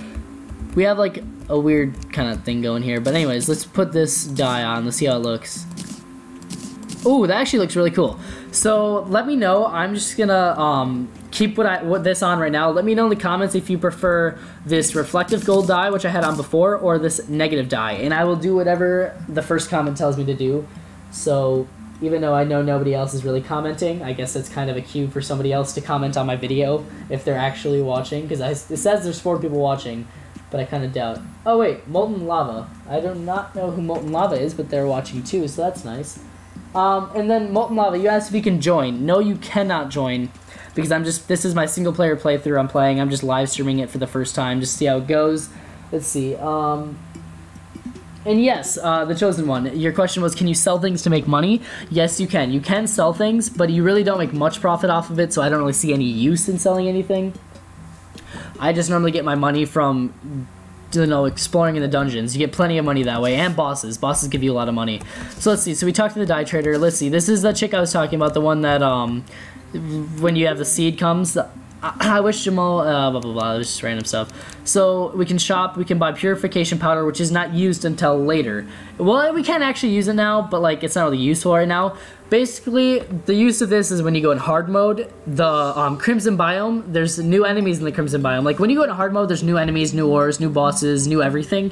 like a weird kind of thing going here. But anyways, let's put this dye on. Let's see how it looks. Ooh, that actually looks really cool. So let me know. I'm just gonna keep this on right now. Let me know in the comments if you prefer this reflective gold dye, which I had on before, or this negative dye, and I will do whatever the first comment tells me to do. So even though I know nobody else is really commenting, I guess it's kind of a cue for somebody else to comment on my video if they're actually watching, because it says there's 4 people watching, but I kind of doubt. Oh wait, Molten Lava. I do not know who Molten Lava is, but they're watching too, so that's nice. And then Molten Lava, you asked if you can join. No, you cannot join, because this is my single player playthrough I'm playing. I'm just live streaming it for the first time, just to see how it goes. Let's see. And yes, the Chosen One, your question was, can you sell things to make money? Yes, you can. You can sell things, but you really don't make much profit off of it, so I don't really see any use in selling anything. I just normally get my money from, you know, exploring in the dungeons. You get plenty of money that way, and bosses. Bosses give you a lot of money. So let's see. So we talked to the dye trader. Let's see. This is the chick I was talking about, the one that, when you have the seed comes, I wish Jamal, blah, blah, blah, it was just random stuff. So we can shop, we can buy purification powder, which is not used until later. Well, we can actually use it now, but like, it's not really useful right now. Basically, the use of this is when you go in hard mode, the Crimson Biome, there's new enemies in the Crimson Biome. Like, when you go in hard mode, there's new enemies, new ores, new bosses, new everything,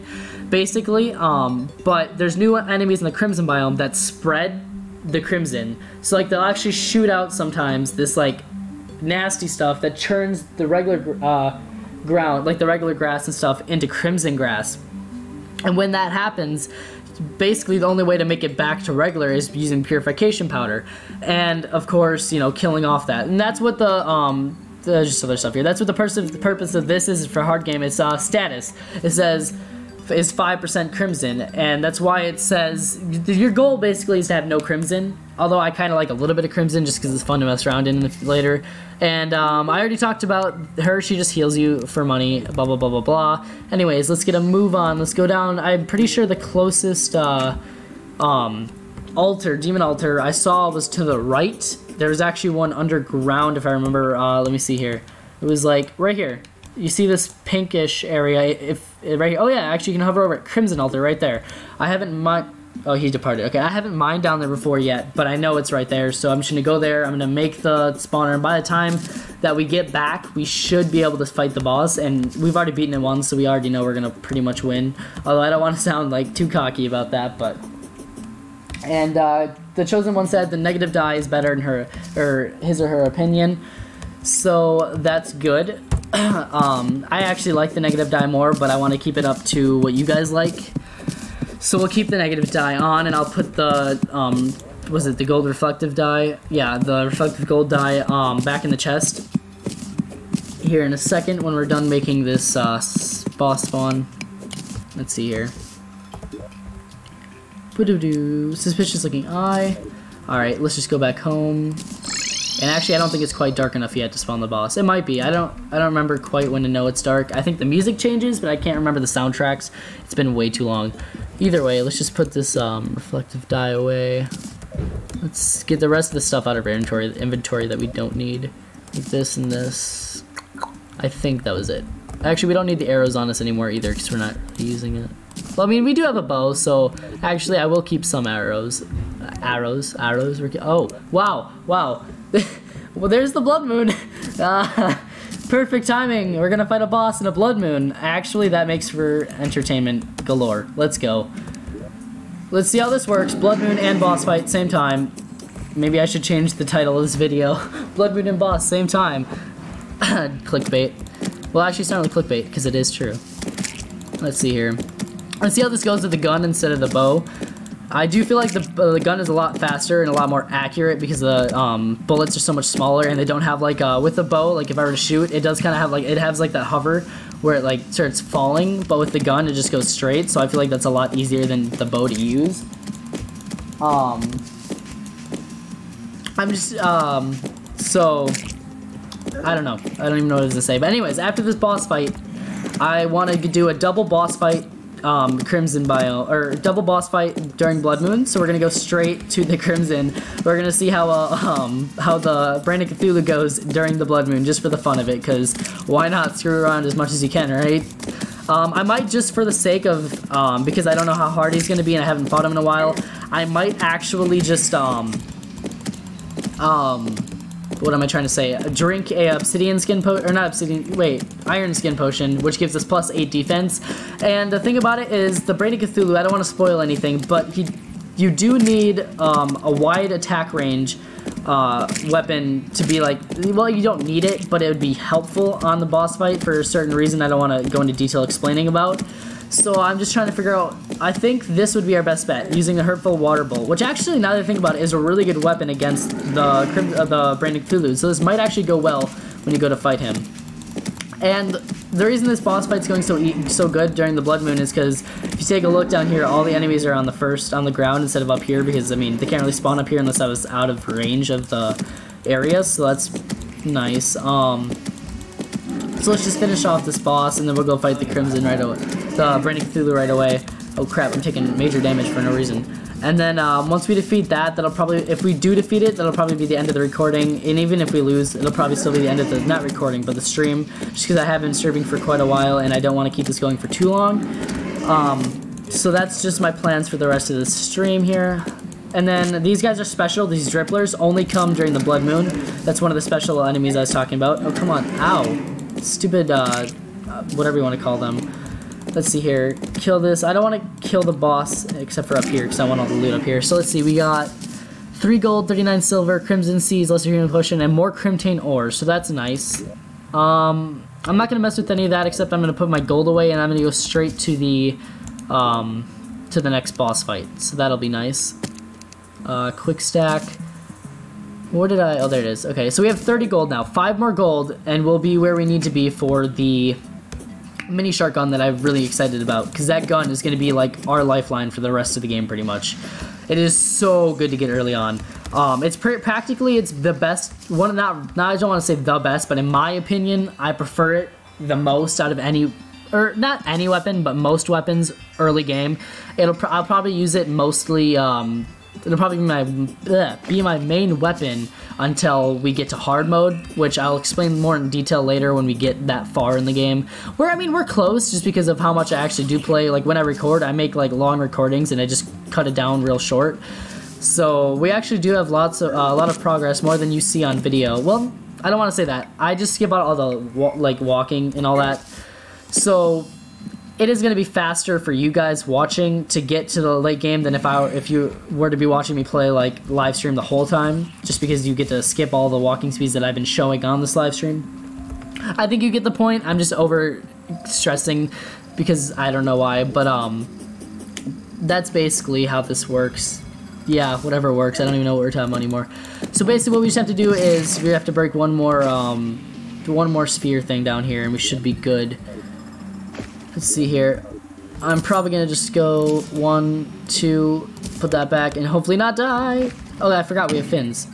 basically. But there's new enemies in the Crimson Biome that spread the Crimson. So, like, they'll actually shoot out sometimes this, like, nasty stuff that turns the regular ground, like the regular grass and stuff, into crimson grass. And when that happens, basically the only way to make it back to regular is using purification powder, and of course, you know, killing off that. And that's what there's just other stuff here. That's what the purpose of this is for hard game. It's status. It says is 5% crimson, and that's why it says your goal basically is to have no crimson, although I kind of like a little bit of crimson just because it's fun to mess around in later. And I already talked about her. She just heals you for money, blah blah blah blah blah. Anyways, let's get a move on. Let's go down. I'm pretty sure the closest altar, demon altar I saw was to the right. There was actually one underground, if I remember. Let me see here. It was like right here. You see this pinkish area, right here. Oh yeah, actually you can hover over it. Crimson altar right there. I haven't oh, he departed. Okay, I haven't mined down there before yet, but I know it's right there, so I'm just gonna go there. I'm gonna make the spawner, and by the time that we get back, we should be able to fight the boss, and we've already beaten it once, so we already know we're gonna pretty much win. Although I don't want to sound like too cocky about that, but. And the Chosen One said the negative dye is better in his or her opinion, so that's good. I actually like the negative dye more, but I want to keep it up to what you guys like. So we'll keep the negative dye on, and I'll put the, was it the gold reflective dye? Yeah, the reflective gold dye back in the chest here in a second when we're done making this boss spawn. Let's see here. Suspicious looking eye. Alright, let's just go back home. And actually, I don't think it's quite dark enough yet to spawn the boss. It might be. I don't remember quite when to know it's dark. I think the music changes, but I can't remember the soundtracks. It's been way too long. Either way, let's just put this reflective dye away. Let's get the rest of the stuff out of our inventory that we don't need. Like this and this. I think that was it. Actually, we don't need the arrows on us anymore either because we're not using it. Well, I mean, we do have a bow, so actually I will keep some arrows. Arrows. Oh, wow. Well, there's the blood moon. Perfect timing. We're gonna fight a boss in a blood moon. Actually, that makes for entertainment galore. Let's go. Let's see how this works. Blood moon and boss fight, same time. Maybe I should change the title of this video. Blood moon and boss, same time. Clickbait. Well, actually, it's not really clickbait, because it is true. Let's see here. Let's see how this goes with the gun instead of the bow. I do feel like the gun is a lot faster and a lot more accurate because the bullets are so much smaller, and they don't have like with the bow, like if I were to shoot, it does kind of have like, it has like that hover where it like starts falling, but with the gun it just goes straight, so I feel like that's a lot easier than the bow to use. I'm just so I don't know. I don't even know what I was gonna say. But anyways, after this boss fight, I want to do a double boss fight, Crimson Bio, or double boss fight during Blood Moon. So we're gonna go straight to the Crimson. We're gonna see how the Brand of Cthulhu goes during the Blood Moon, just for the fun of it. Cause why not screw around as much as you can, right? I might, just for the sake of because I don't know how hard he's gonna be and I haven't fought him in a while, I might actually just what am I trying to say? Drink a obsidian skin potion, or not obsidian, wait, iron skin potion, which gives us +8 defense. And the thing about it is, the Brain of Cthulhu, I don't want to spoil anything, but you do need a wide attack range weapon to be like, well, you don't need it, but it would be helpful on the boss fight for a certain reason I don't want to go into detail explaining about. So I'm just trying to figure out, I think this would be our best bet, using the Hurtful Water Bolt, which actually, now that I think about it, is a really good weapon against the Brand of Cthulhu, so this might actually go well when you go to fight him. And the reason this boss fight's going so good during the Blood Moon is because if you take a look down here, all the enemies are on the ground instead of up here, because, I mean, they can't really spawn up here unless I was out of range of the area, so that's nice. So let's just finish off this boss, and then we'll go fight the Crimson right away. The Brand of Cthulhu right away. Oh crap, I'm taking major damage for no reason. And then once we defeat that, that'll probably, if we do defeat it, that'll probably be the end of the recording. And even if we lose, it'll probably still be the end of the, not recording, but the stream. Just because I have been streaming for quite a while, and I don't want to keep this going for too long. So that's just my plans for the rest of this stream here. And then these guys are special. These dripplers only come during the Blood Moon. That's one of the special enemies I was talking about. Oh, come on. Ow. Stupid, whatever you want to call them. Let's see here. Kill this. I don't want to kill the boss, except for up here, because I want all the loot up here. So let's see. We got 3 gold, 39 silver, Crimson Seeds, Lesser Human Potion, and more Crimtane ore. So that's nice. I'm not going to mess with any of that, except I'm going to put my gold away, and I'm going to go straight to the next boss fight. So that'll be nice. Quick stack. Where did I? Oh, there it is. Okay, so we have 30 gold now. 5 more gold, and we'll be where we need to be for the mini shark gun that I'm really excited about, because that gun is going to be like our lifeline for the rest of the game, pretty much. It is so good to get early on. It's practically, it's the best one. Not I don't want to say the best, but in my opinion, I prefer it the most out of any, or not any weapon, but most weapons early game. I'll probably use it mostly. It'll probably be my main weapon until we get to hard mode, which I'll explain more in detail later when we get that far in the game. Where, I mean, we're close just because of how much I actually do play. Like, when I record, I make, like, long recordings, and I just cut it down real short. So, we actually do have a lot of progress, more than you see on video. Well, I don't want to say that. I just skip out all the, like, walking and all that. So, it is going to be faster for you guys watching to get to the late game than if you were to be watching me play, like, live stream the whole time, just because you get to skip all the walking speeds that I've been showing on this live stream. I think you get the point. I'm just over stressing because I don't know why, but that's basically how this works. Yeah, whatever works. I don't even know what we're talking about anymore. So basically what we just have to do is we have to break one more sphere thing down here, and we should be good. Let's see here. I'm probably gonna just go 1, 2, put that back, and hopefully not die. Oh, I forgot we have fins.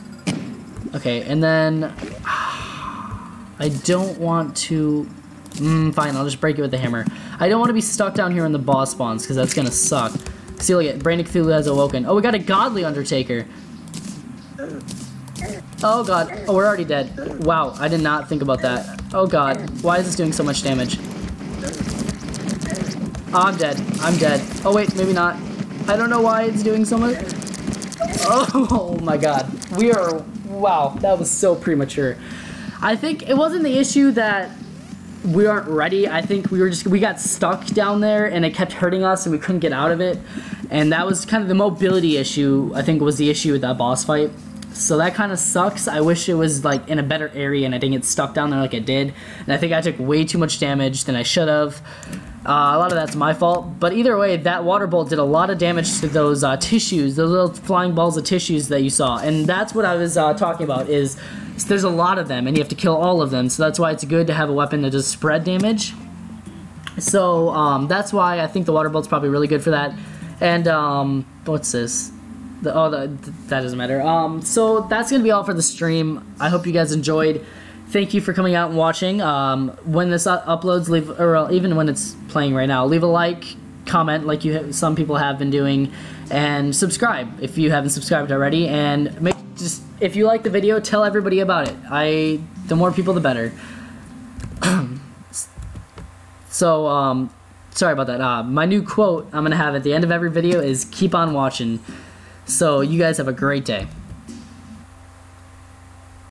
Okay, and then I don't want to. Fine, I'll just break it with the hammer. I don't want to be stuck down here when the boss spawns, because that's gonna suck. See, look at Brand of Cthulhu has awoken. Oh, we got a godly Undertaker. Oh god. Oh, we're already dead. Wow, I did not think about that. Oh god, why is this doing so much damage? Oh, I'm dead. I'm dead. Oh wait, maybe not. I don't know why it's doing so much. Oh my god. We are, wow, that was so premature. I think it wasn't the issue that we aren't ready. I think we got stuck down there, and it kept hurting us, and we couldn't get out of it. And that was kind of the mobility issue, I think, was the issue with that boss fight. So that kind of sucks. I wish it was like in a better area and I didn't get stuck down there like I did. And I think I took way too much damage than I should have. A lot of that's my fault. But either way, that water bolt did a lot of damage to those tissues, those little flying balls of tissues that you saw. And that's what I was talking about, is there's a lot of them and you have to kill all of them. So that's why it's good to have a weapon that does spread damage. So that's why I think the water bolt's probably really good for that. And what's this? That doesn't matter. So that's gonna be all for the stream. I hope you guys enjoyed. Thank you for coming out and watching. When this uploads, or even when it's playing right now, leave a like, comment like some people have been doing, and subscribe if you haven't subscribed already. And if you like the video, tell everybody about it. The more people, the better. So sorry about that. My new quote I'm gonna have at the end of every video is "Keep on watching." So you guys have a great day.